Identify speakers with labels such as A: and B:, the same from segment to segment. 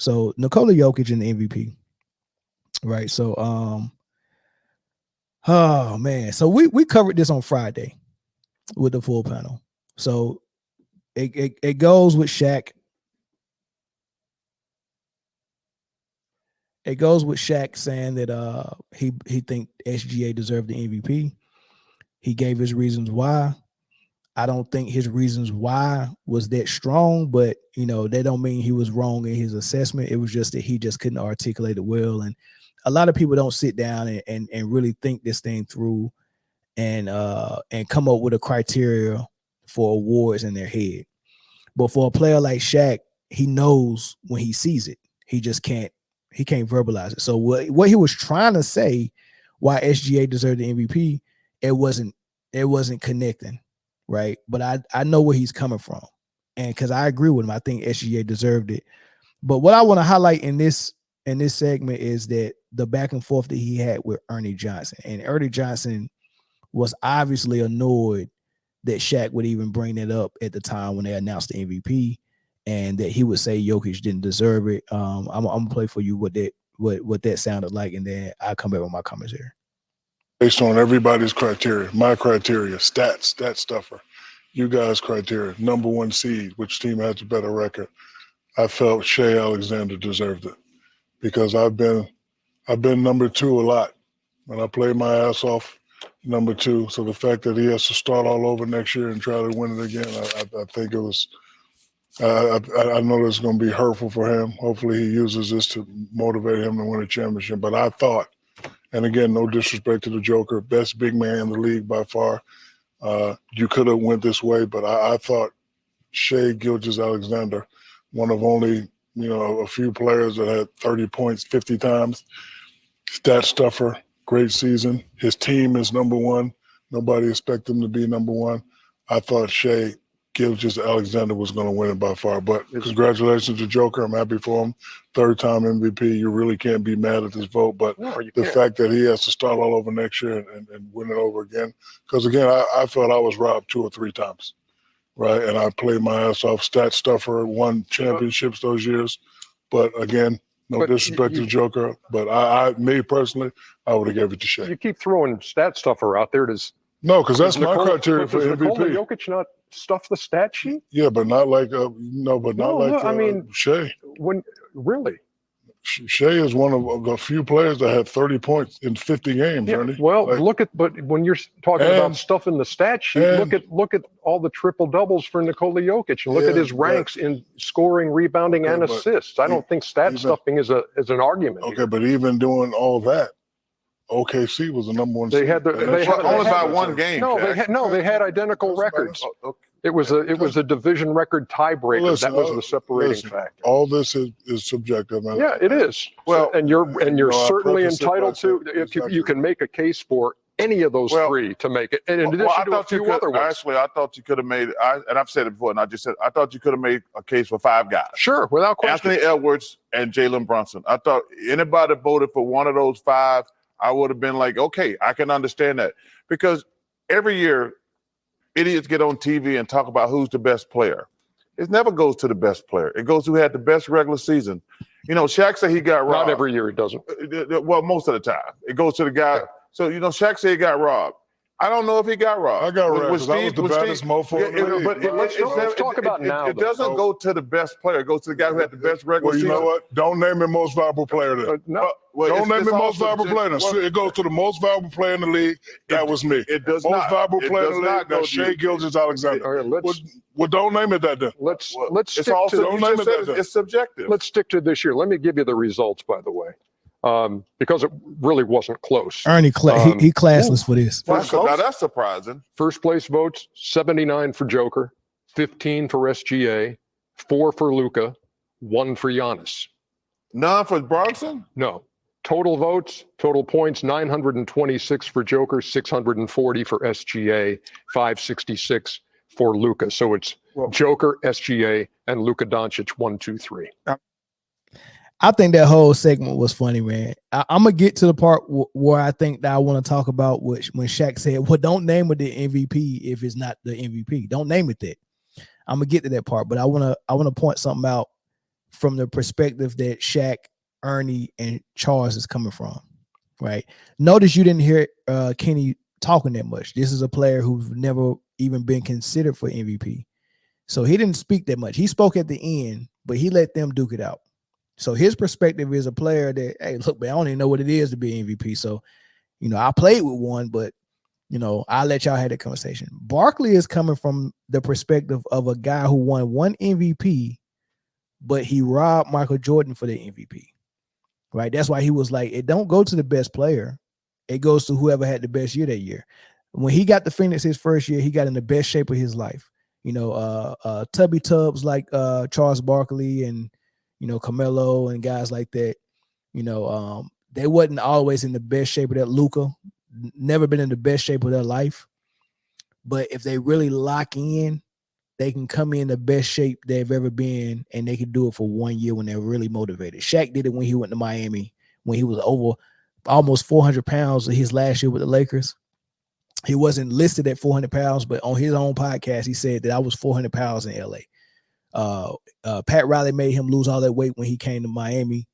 A: So Nikola Jokic in the MVP, right? So oh man, so we covered this on Friday with the full panel. So it goes with Shaq. It goes with Shaq saying that he think SGA deserved the MVP. He gave his reasons why. I don't think his reasons why was that strong, but that don't mean he was wrong in his assessment. It was just that he just couldn't articulate it well. And a lot of people don't sit down and really think this thing through and come up with a criteria for awards in their head. But for a player like Shaq, he knows when he sees it. He just can't verbalize it. So what he was trying to say why SGA deserved the MVP, it wasn't connecting, right? But I know where he's coming from. And because I agree with him, I think SGA deserved it. But what I want to highlight in this segment is that the back and forth that he had with Ernie Johnson. And Ernie Johnson was obviously annoyed that Shaq would even bring it up at the time when they announced the MVP, and that he would say Jokic didn't deserve it. I'm gonna play for you what that sounded like, and then I'll come back with my comments here.
B: Based on everybody's criteria, my criteria, stat stuffer, you guys' criteria, number one seed, which team has a better record, I felt Shai Alexander deserved it because I've been number two a lot. When I played my ass off, number two. So the fact that he has to start all over next year and try to win it again, I think it was. I know it's going to be hurtful for him. Hopefully he uses this to motivate him to win a championship. But I thought, and again, no disrespect to the Joker, best big man in the league by far. You could have went this way, but I thought Shai Gilgeous-Alexander, one of only a few players that had 30 points 50 times, stat stuffer, great season. His team is number one. Nobody expected him to be number one. I thought Shai Gilgeous-Alexander was going to win it by far. But congratulations to Joker. I'm happy for him. Third-time MVP. You really can't be mad at this vote. But the fact that he has to start all over next year and win it over again. Because, again, I felt I was robbed 2 or 3 times, right? And I played my ass off. Stat stuffer, won championships those years. But, again, no disrespect to the Joker. But me personally, I would have gave it to Shai.
C: You keep throwing stat stuffer out there.
B: No, because that's my criteria for MVP.
C: Nikola Jokic not stuff the stat sheet?
B: Yeah, but not like Shai.
C: Really?
B: Shai is one of the few players that had 30 points in 50 games,
C: yeah,
B: Ernie.
C: Well, but when you're talking about stuff in the stat sheet, look at all the triple doubles for Nikola Jokic and look at his ranks in scoring, rebounding, and assists. I don't think stat stuffing is an argument.
B: Okay, but even doing all that, OKC was the number one.
C: They had
D: only by one game.
C: They had identical records. It was a division record tiebreaker. Well, that was the separating factor.
B: All this is subjective. Man.
C: Yeah, it is. Well, and you're certainly entitled to. If you can make a case for any of those three to make it, and in addition to a few other ones.
D: Actually, I thought you could have made. And I've said it before, and I just said I thought you could have made a case for 5 guys.
C: Sure, without question.
D: Anthony Edwards and Jalen Brunson. I thought anybody voted for one of those 5. I would have been like, okay, I can understand that. Because every year, idiots get on TV and talk about who's the best player. It never goes to the best player. It goes to who had the best regular season. Shaq said he got robbed.
C: Not every year it doesn't.
D: Well, most of the time. It goes to the guy. Yeah. So, Shaq said he got robbed. I don't know if he got robbed.
B: I got robbed because I was the baddest mofo in the league.
C: But let's talk about now.
D: It doesn't go to the best player. It goes to the guy who had the best regular season.
B: Well, you know what? Don't name me most valuable player then. Don't name me most valuable player. It goes to the most valuable player in the league. That was me.
D: It does
B: most
D: not.
B: Valuable player in the league. That's Shai Gilgeous-Alexander. Well, don't name it that then.
C: Let's stick
D: to it. It's subjective.
C: Let's stick to this year. Let me give you the results, by the way. Because it really wasn't close.
A: Ernie, he classless for this.
D: Now that's surprising.
C: First place votes, 79 for Joker, 15 for SGA, 4 for Luka, 1 for Giannis.
D: None for Bronson?
C: No. Total votes, total points, 926 for Joker, 640 for SGA, 566 for Luka. So it's Joker, SGA, and Luka Doncic, 1, 2, 3.
A: I think that whole segment was funny, man. I'm gonna get to the part where I think that I want to talk about when Shaq said, "Well, don't name it the MVP if it's not the MVP. Don't name it that." I'm gonna get to that part, but I wanna point something out from the perspective that Shaq, Ernie, and Charles is coming from, right? Notice you didn't hear Kenny talking that much. This is a player who's never even been considered for MVP. So he didn't speak that much. He spoke at the end, but he let them duke it out. So his perspective is a player that, hey, look, man, I don't even know what it is to be MVP. So, I played with one, but, I'll let y'all have that conversation. Barkley is coming from the perspective of a guy who won one MVP, but he robbed Michael Jordan for the MVP, right? That's why he was like, it don't go to the best player. It goes to whoever had the best year that year. When he got the Phoenix his first year, he got in the best shape of his life. Tubby Tubs like Charles Barkley and, Carmelo and guys like that, they wasn't always in the best shape of their Luka, never been in the best shape of their life. But if they really lock in, they can come in the best shape they've ever been, and they can do it for 1 year when they're really motivated. Shaq did it when he went to Miami, when he was over almost 400 pounds his last year with the Lakers. He wasn't listed at 400 pounds, but on his own podcast, he said that I was 400 pounds in LA. Pat Riley made him lose all that weight when he came to Miami.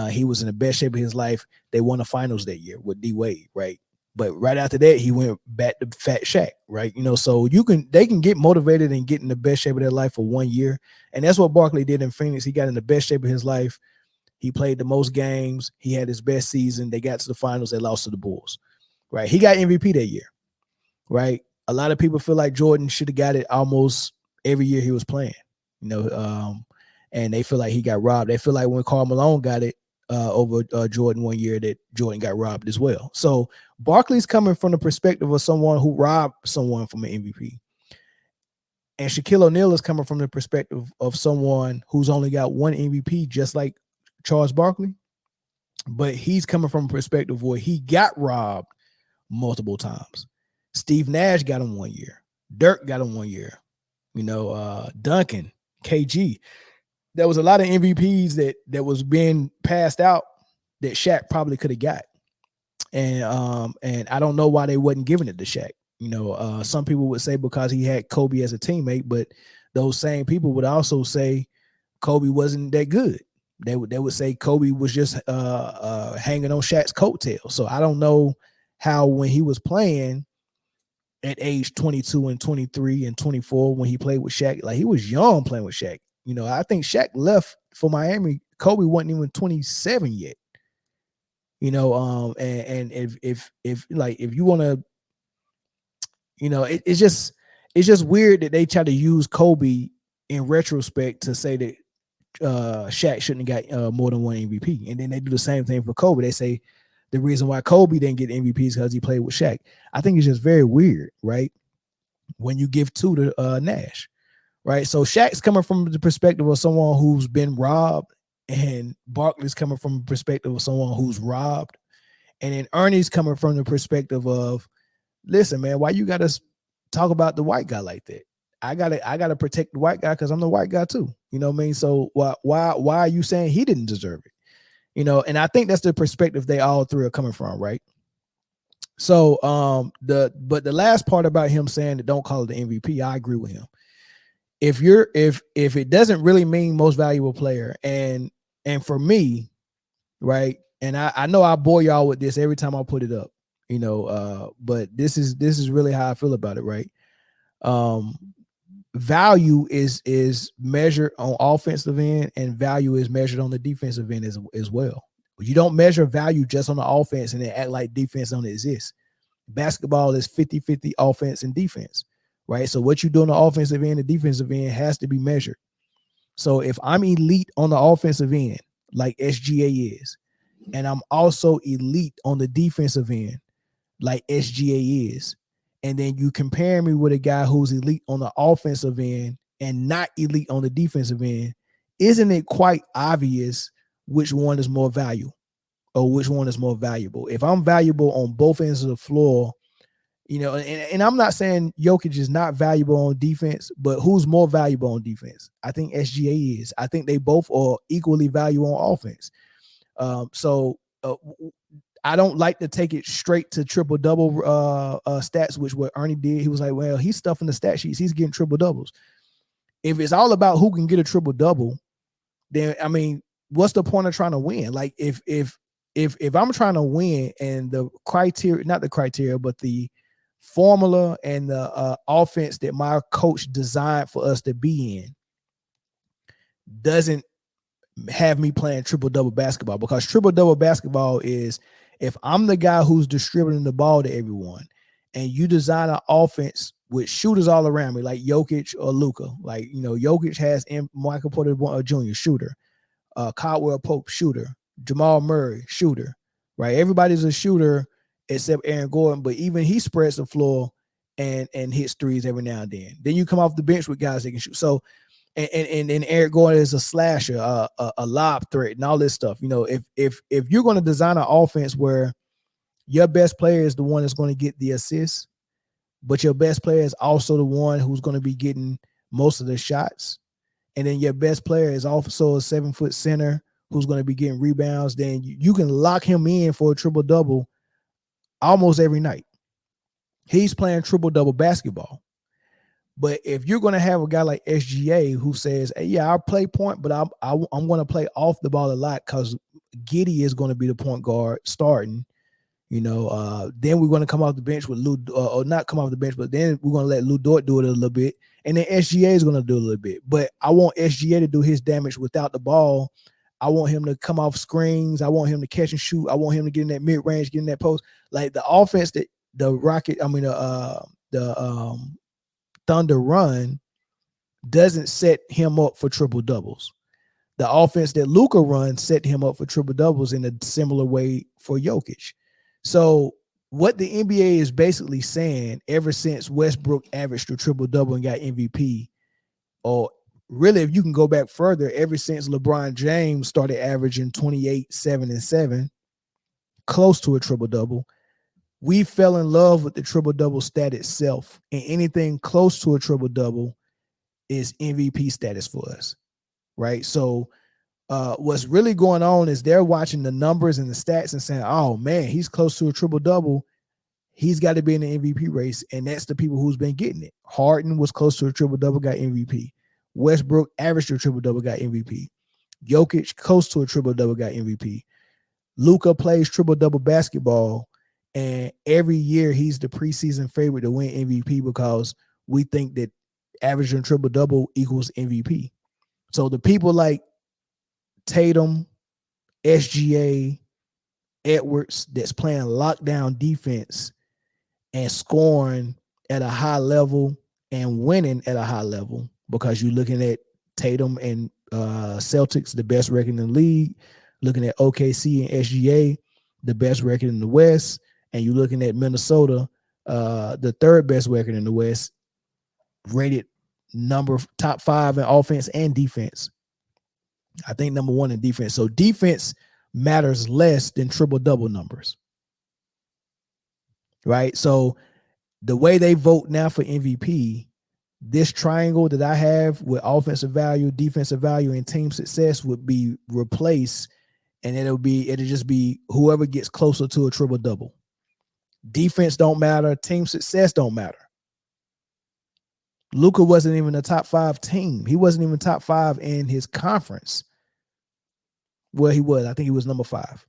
A: He was in the best shape of his life. They won the finals that year with D Wade, right? But right after that, he went back to Fat Shaq, right? So they can get motivated and get in the best shape of their life for 1 year. And that's what Barkley did in Phoenix. He got in the best shape of his life. He played the most games. He had his best season. They got to the finals. They lost to the Bulls, right? He got MVP that year, right? A lot of people feel like Jordan should have got it almost every year he was playing, and they feel like he got robbed. They feel like when Karl Malone got it over Jordan 1 year, that Jordan got robbed as well. So Barkley's coming from the perspective of someone who robbed someone from an MVP. And Shaquille O'Neal is coming from the perspective of someone who's only got one MVP, just like Charles Barkley. But he's coming from a perspective where he got robbed multiple times. Steve Nash got him 1 year. Dirk got him 1 year. Duncan, KG. There was a lot of MVPs that was being passed out that Shaq probably could have got. And I don't know why they wasn't giving it to Shaq. Some people would say because he had Kobe as a teammate, but those same people would also say Kobe wasn't that good. They would say Kobe was just hanging on Shaq's coattail. So I don't know how when he was playing at age 22 and 23 and 24 when he played with Shaq, like he was young playing with Shaq. I think Shaq left for Miami. Kobe wasn't even 27 yet. And if you want to, it's just weird that they try to use Kobe in retrospect to say that Shaq shouldn't have got more than one MVP. And then they do the same thing for Kobe. They say the reason why Kobe didn't get MVP is because he played with Shaq. I think it's just very weird, right? When you give two to Nash, right? So Shaq's coming from the perspective of someone who's been robbed, and Barkley's coming from the perspective of someone who's robbed. And then Ernie's coming from the perspective of, listen, man, why you got to talk about the white guy like that? I gotta protect the white guy because I'm the white guy too. You know what I mean? So why are you saying he didn't deserve it? And I think that's the perspective they all three are coming from, right? So but the last part about him saying that don't call it the MVP, I agree with him. If it doesn't really mean most valuable player, and for me, right, and I know I bore y'all with this every time I put it up, but this is really how I feel about it, right? Value is measured on offensive end, and value is measured on the defensive end as well. You don't measure value just on the offense and then act like defense don't exist. Basketball is 50-50 offense and defense, right? So what you do on the offensive end and defensive end has to be measured. So if I'm elite on the offensive end, like SGA is, and I'm also elite on the defensive end, like SGA is, and then you compare me with a guy who's elite on the offensive end and not elite on the defensive end, isn't it quite obvious which one is more valuable or which one is more valuable? If I'm valuable on both ends of the floor, and I'm not saying Jokic is not valuable on defense, but who's more valuable on defense? I think SGA is. I think they both are equally valuable on offense. I don't like to take it straight to triple-double stats, which what Ernie did. He was like, well, he's stuffing the stat sheets. He's getting triple-doubles. If it's all about who can get a triple-double, then I mean, what's the point of trying to win? Like if I'm trying to win and the criteria, not the criteria, but the formula and the offense that my coach designed for us to be in doesn't have me playing triple-double basketball, because triple-double basketball is if I'm the guy who's distributing the ball to everyone and you design an offense with shooters all around me, like Jokic or Luka. Like, Jokic has Michael Porter Jr., shooter. Caldwell Pope, shooter. Jamal Murray, shooter. Right? Everybody's a shooter except Aaron Gordon, but even he spreads the floor and hits threes every now and then. Then you come off the bench with guys that can shoot. So, and Eric Gordon is a slasher, a lob threat, and all this stuff. If you're going to design an offense where your best player is the one that's going to get the assists, but your best player is also the one who's going to be getting most of the shots, and then your best player is also a 7-foot center who's going to be getting rebounds, then you can lock him in for a triple-double almost every night. He's playing triple-double basketball. But if you're going to have a guy like SGA who says, hey, yeah, I'll play point, but I'm going to play off the ball a lot because Giddey is going to be the point guard starting, then we're going to come off the bench with Lou, or not come off the bench, but then we're going to let Lou Dort do it a little bit. And then SGA is going to do a little bit. But I want SGA to do his damage without the ball. I want him to come off screens. I want him to catch and shoot. I want him to get in that mid-range, get in that post. Like the offense that the Thunder run doesn't set him up for triple doubles. The offense that Luka runs set him up for triple doubles in a similar way for Jokic. So what the NBA is basically saying, ever since Westbrook averaged a triple double and got MVP, or really if you can go back further, ever since LeBron James started averaging 28, 7, and 7, close to a triple double, we fell in love with the triple-double stat itself, and anything close to a triple-double is MVP status for us, right? So what's really going on is they're watching the numbers and the stats and saying, oh, man, he's close to a triple-double. He's got to be in the MVP race, and that's the people who's been getting it. Harden was close to a triple-double, got MVP. Westbrook averaged a triple-double, got MVP. Jokic close to a triple-double, got MVP. Luka plays triple-double basketball, and every year he's the preseason favorite to win MVP because we think that averaging triple-double equals MVP. So the people like Tatum, SGA, Edwards that's playing lockdown defense and scoring at a high level and winning at a high level, because you're looking at Tatum and Celtics, the best record in the league, looking at OKC and SGA, the best record in the West, and you're looking at Minnesota, the third best record in the West, rated top 5 in offense and defense. I think number 1 in defense. So defense matters less than triple-double numbers, right? So the way they vote now for MVP, this triangle that I have with offensive value, defensive value, and team success would be replaced, and it'll just be whoever gets closer to a triple-double. Defense don't matter. Team success don't matter. Luka wasn't even a top 5 team. He wasn't even top 5 in his conference. Well, he was. I think he was number 5.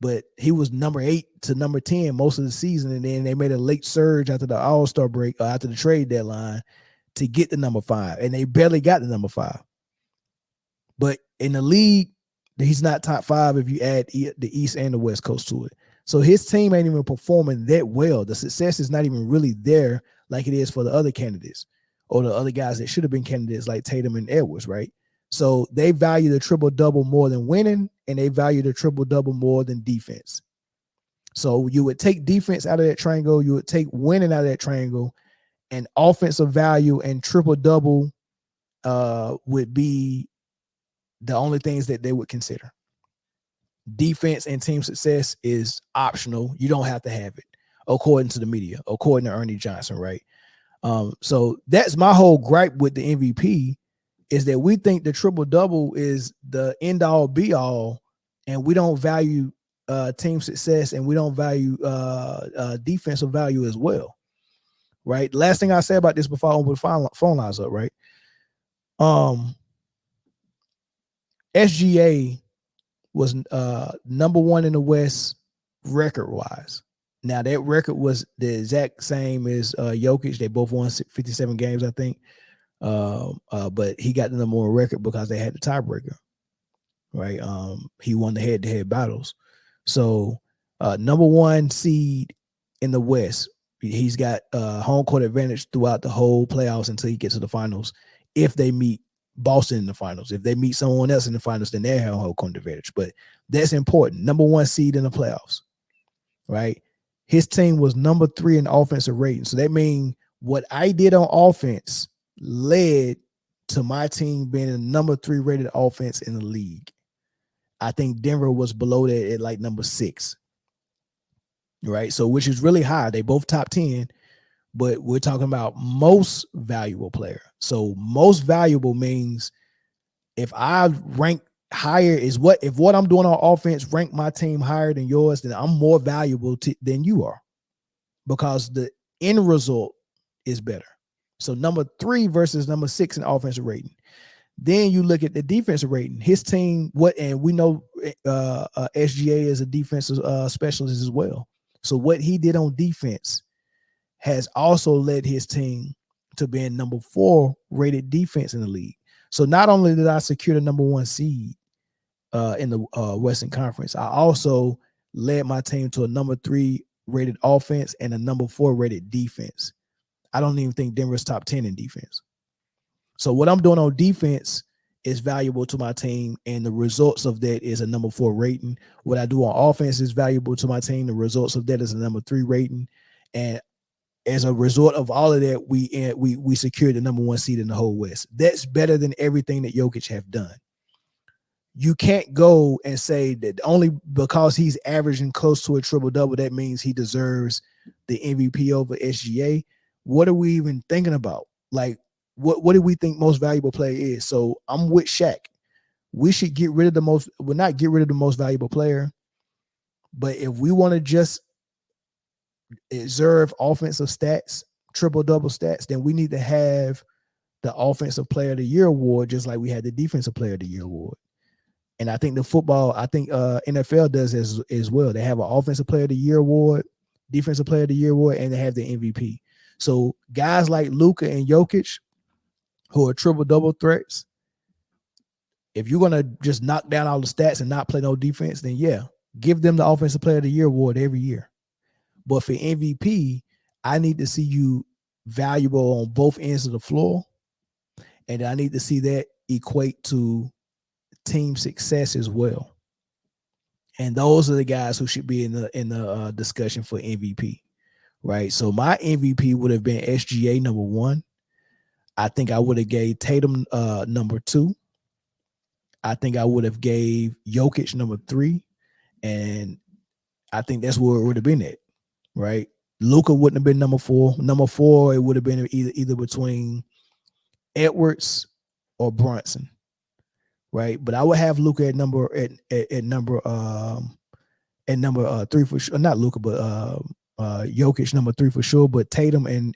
A: But he was number 8 to number 10 most of the season, and then they made a late surge after the All-Star break, or after the trade deadline, to get the number 5, and they barely got the number 5. But in the league, he's not top 5 if you add the East and the West Coast to it. So his team ain't even performing that well. The success is not even really there like it is for the other candidates, or the other guys that should have been candidates like Tatum and Edwards, right? So they value the triple-double more than winning, and they value the triple-double more than defense. So you would take defense out of that triangle, you would take winning out of that triangle, and offensive value and triple-double would be the only things that they would consider. Defense and team success is optional. You don't have to have it, according to the media, according to Ernie Johnson, right? So that's my whole gripe with the MVP, is that we think the triple-double is the end-all, be-all, and we don't value team success, and we don't value defensive value as well, right? Last thing I say about this before I open the phone lines up, right? SGA was number one in the West record wise. Now that record was the exact same as Jokic. They both won 57 games, I think. But he got the number one record because they had the tiebreaker, right? He won the head-to-head battles. So number one seed in the West. He's got home court advantage throughout the whole playoffs until he gets to the finals. If they meet Boston in the finals, if they meet someone else in the finals, then they have home court advantage. But that's important. Number one seed in the playoffs, right? His team was number 3 in offensive rating. So that means what I did on offense led to my team being the number 3 rated offense in the league. I think Denver was below that at like number 6. Right. So which is really high. They both top 10, but we're talking about most valuable player. So most valuable means if I rank higher is if what I'm doing on offense rank my team higher than yours, then I'm more valuable than you are because the end result is better. So number 3 versus number 6 in offensive rating. Then you look at the defensive rating. His team, and we know SGA is a defensive specialist as well. So what he did on defense has also led his team to being number 4 rated defense in the league. So not only did I secure the number 1 seed in the Western Conference, I also led my team to a number 3 rated offense and a number 4 rated defense. I don't even think Denver's top 10 in defense. So what I'm doing on defense is valuable to my team, and the results of that is a number 4 rating. What I do on offense is valuable to my team. The results of that is a number 3 rating, and as a result of all of that, we secured the number 1 seed in the whole West. That's better than everything that Jokic have done. You can't go and say that only because he's averaging close to a triple-double, that means he deserves the MVP over SGA. What are we even thinking about? Like, what do we think most valuable player is? So I'm with Shaq. We should get rid of not get rid of the most valuable player, but if we want to just observe offensive stats, triple-double stats, then we need to have the Offensive Player of the Year award, just like we had the Defensive Player of the Year award. And I think NFL does as well. They have an Offensive Player of the Year award, Defensive Player of the Year award, and they have the MVP. So guys like Luka and Jokic, who are triple-double threats, if you're going to just knock down all the stats and not play no defense, then yeah, give them the Offensive Player of the Year award every year. But for MVP, I need to see you valuable on both ends of the floor, and I need to see that equate to team success as well. And those are the guys who should be in the discussion for MVP, right? So my MVP would have been SGA number 1. I think I would have gave Tatum number 2. I think I would have gave Jokic number 3, and I think that's where it would have been at, right? Luka wouldn't have been number 4. Number 4, it would have been either between Edwards or Brunson, right? But I would have Luka at number 3 for sure. Not Luka, but Jokic number 3 for sure. But Tatum and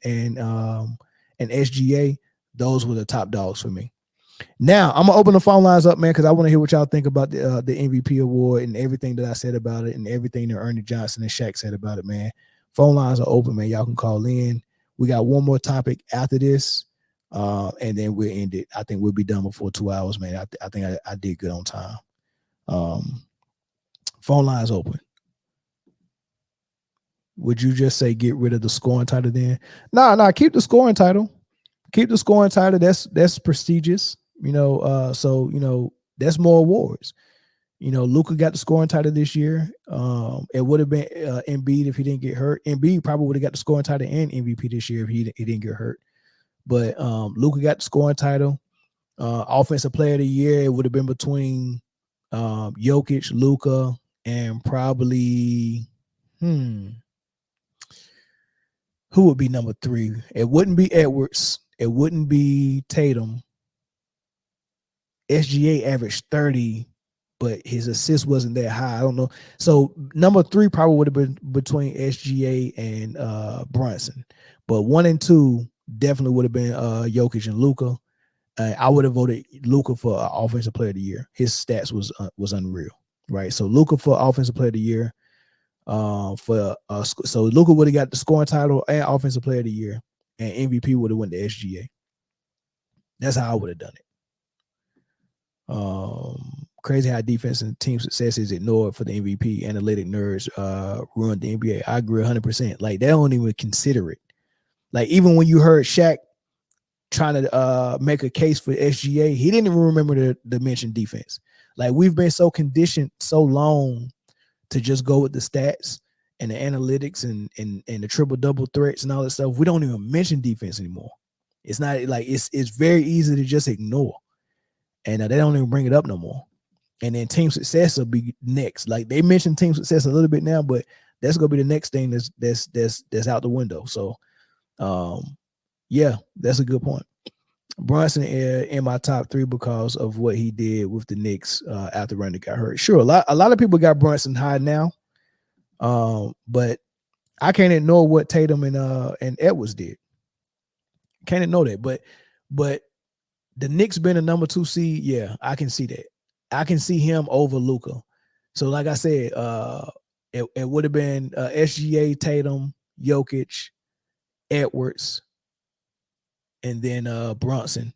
A: SGA, those were the top dogs for me. Now I'm gonna open the phone lines up, man, because I want to hear what y'all think about the MVP award and everything that I said about it and everything that Ernie Johnson and Shaq said about it, man. Phone lines are open, man. Y'all can call in. We got one more topic after this, and then we'll end it. I think we'll be done before 2 hours, man. I think I did good on time. Phone lines open. Would you just say get rid of the scoring title then? Nah, keep the scoring title. Keep the scoring title. That's prestigious, so that's more awards. Luka got the scoring title this year. It would have been Embiid if he didn't get hurt. Embiid probably would have got the scoring title and MVP this year if he didn't get hurt. But Luka got the scoring title. Offensive Player of the Year, it would have been between Jokic, Luka, and probably who would be number 3? It wouldn't be Edwards. It wouldn't be Tatum. SGA averaged 30, but his assist wasn't that high. I don't know. So number 3 probably would have been between SGA and Brunson. But 1 and 2 definitely would have been Jokic and Luka. I would have voted Luka for Offensive Player of the Year. His stats was unreal, right? So Luka for Offensive Player of the Year. So Luka would have got the scoring title and Offensive Player of the Year, and MVP would have went to SGA. That's how I would have done it. Crazy how defense and team success is ignored for the MVP. Analytic nerds ruined the NBA. I agree 100%. Like, they don't even consider it. Like, even when you heard Shaq trying to make a case for SGA, he didn't even remember to mention defense. Like, we've been so conditioned so long to just go with the stats and the analytics and the triple double threats and all that stuff. We don't even mention defense anymore. It's not like it's very easy to just ignore, and they don't even bring it up no more. And then team success will be next. Like, they mentioned team success a little bit now, but that's gonna be the next thing that's out the window. So, yeah, that's a good point. Brunson in my top 3 because of what he did with the Knicks after Randy got hurt. Sure, a lot of people got Brunson high now, but I can't ignore what Tatum and Edwards did. Can't ignore that. But the Knicks being a number 2 seed, yeah, I can see that. I can see him over Luka. So, like I said, it would have been SGA, Tatum, Jokic, Edwards, and then Brunson,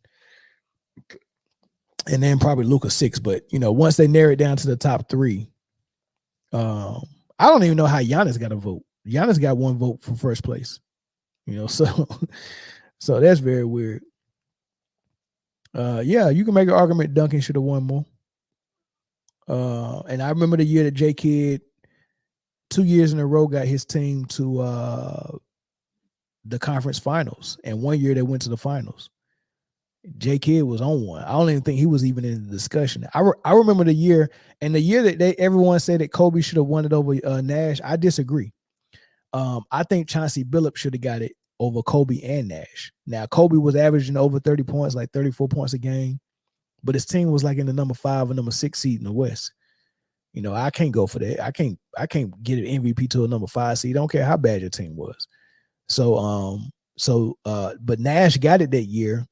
A: and then probably Luka 6. But once they narrow it down to the top 3, I don't even know how Giannis got a vote. Giannis got 1 vote for first place. So that's very weird. Yeah, you can make an argument Duncan should have won more. And I remember the year that J Kidd 2 years in a row got his team to the conference finals, and 1 year they went to the finals. J Kidd was on one. I don't even think he was even in the discussion. I remember the year, and the year that everyone said that Kobe should have won it over Nash. I disagree. I think Chauncey Billups should have got it over Kobe and Nash. Now, Kobe was averaging over 30 points, like 34 points a game, but his team was like in the number 5 or number 6 seed in the West. I can't go for that. I can't get an MVP to a number 5 seed. I don't care how bad your team was. But Nash got it that year.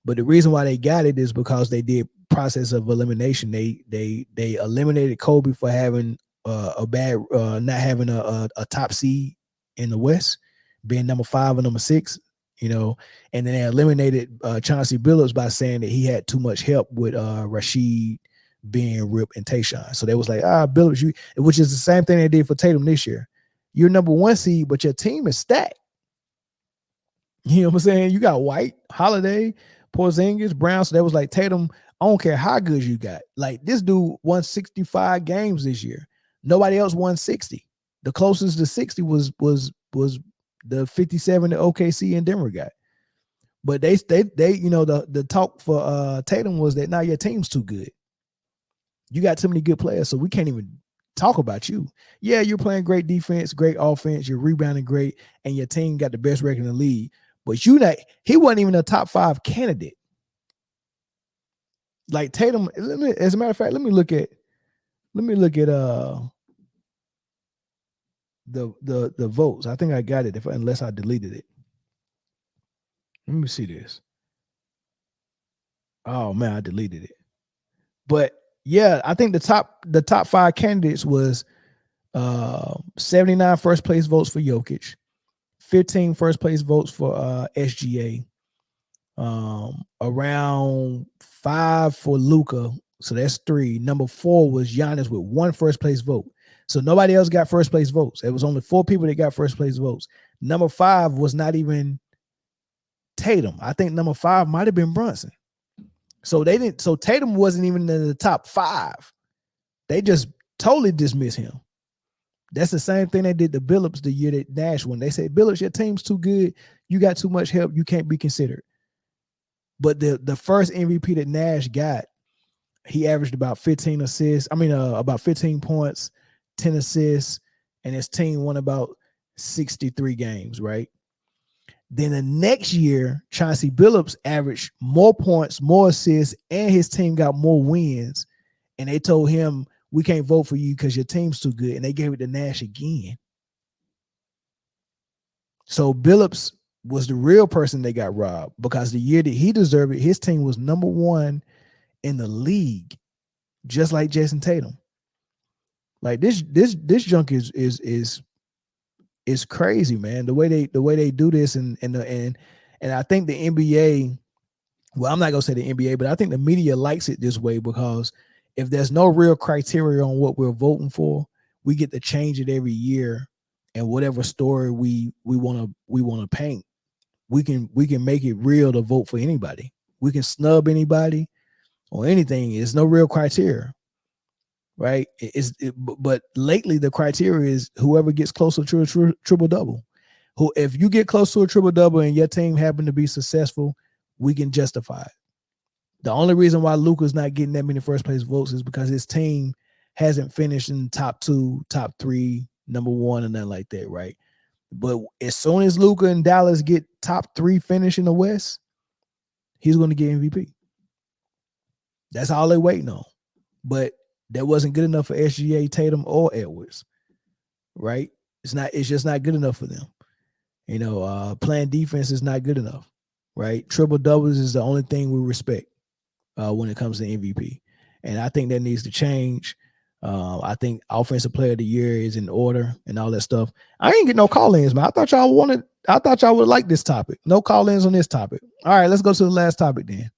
A: But the reason why they got it is because they did process of elimination. They eliminated Kobe for having not having a top seed in the West, being number 5 or number 6, and then they eliminated Chauncey Billups by saying that he had too much help with Rashid, Ben, Rip, and Tayshaun. So they was like, Billups, which is the same thing they did for Tatum this year. You're number 1 seed, but your team is stacked. You know what I'm saying? You got White, Holiday, Porzingis, Brown. So that was like, Tatum, I don't care how good you got. Like, this dude won 65 games this year. Nobody else won 60. The closest to 60 was the 57 that OKC and Denver got. But they the talk for Tatum was that now your team's too good. You got too many good players, so we can't even talk about you. Yeah, you're playing great defense, great offense, you're rebounding great, and your team got the best record in the league. But he wasn't even a top 5 candidate. Like Tatum, as a matter of fact, let me look at the votes. I think I got it unless I deleted it. Let me see this. Oh man, I deleted it. But yeah, I think the top 5 candidates was 79 first place votes for Jokic, 15 first place votes for SGA, around 5 for Luka. So that's 3. Number 4 was Giannis with 1 first place vote. So nobody else got first place votes. It was only 4 people that got first place votes. Number 5 was not even Tatum. I think number 5 might have been Brunson. So Tatum wasn't even in the top 5. They just totally dismissed him. That's the same thing they did to Billups the year that Nash won. They said, Billups, your team's too good. You got too much help. You can't be considered. But the first MVP that Nash got, he averaged about 15 assists. About 15 points, 10 assists, and his team won about 63 games, right? Then the next year, Chauncey Billups averaged more points, more assists, and his team got more wins. And they told him, we can't vote for you because your team's too good. And they gave it to Nash again. So Billups was the real person that got robbed, because the year that he deserved it, his team was number 1 in the league, just like Jason Tatum. Like this junk is crazy, man. The way they do this, and I think the NBA, well, I'm not gonna say the NBA, but I think the media likes it this way, because if there's no real criteria on what we're voting for, we get to change it every year, and whatever story we want to paint, we can make it real to vote for anybody. We can snub anybody or anything. There's no real criteria, right? But lately the criteria is whoever gets closer to a triple double. Who, if you get close to a triple double and your team happen to be successful, we can justify it. The only reason why Luka's not getting that many first place votes is because his team hasn't finished in top 2, top 3, number 1, and nothing like that, right? But as soon as Luka and Dallas get top 3 finish in the West, he's going to get MVP. That's all they're waiting on. But that wasn't good enough for SGA, Tatum, or Edwards, right? It's just not good enough for them. Playing defense is not good enough, right? Triple doubles is the only thing we respect when it comes to MVP. And I think that needs to change. I think offensive player of the year is in order and all that stuff. I ain't get no call-ins, man. I thought y'all would like this topic. No call-ins on this topic. All right, let's go to the last topic then.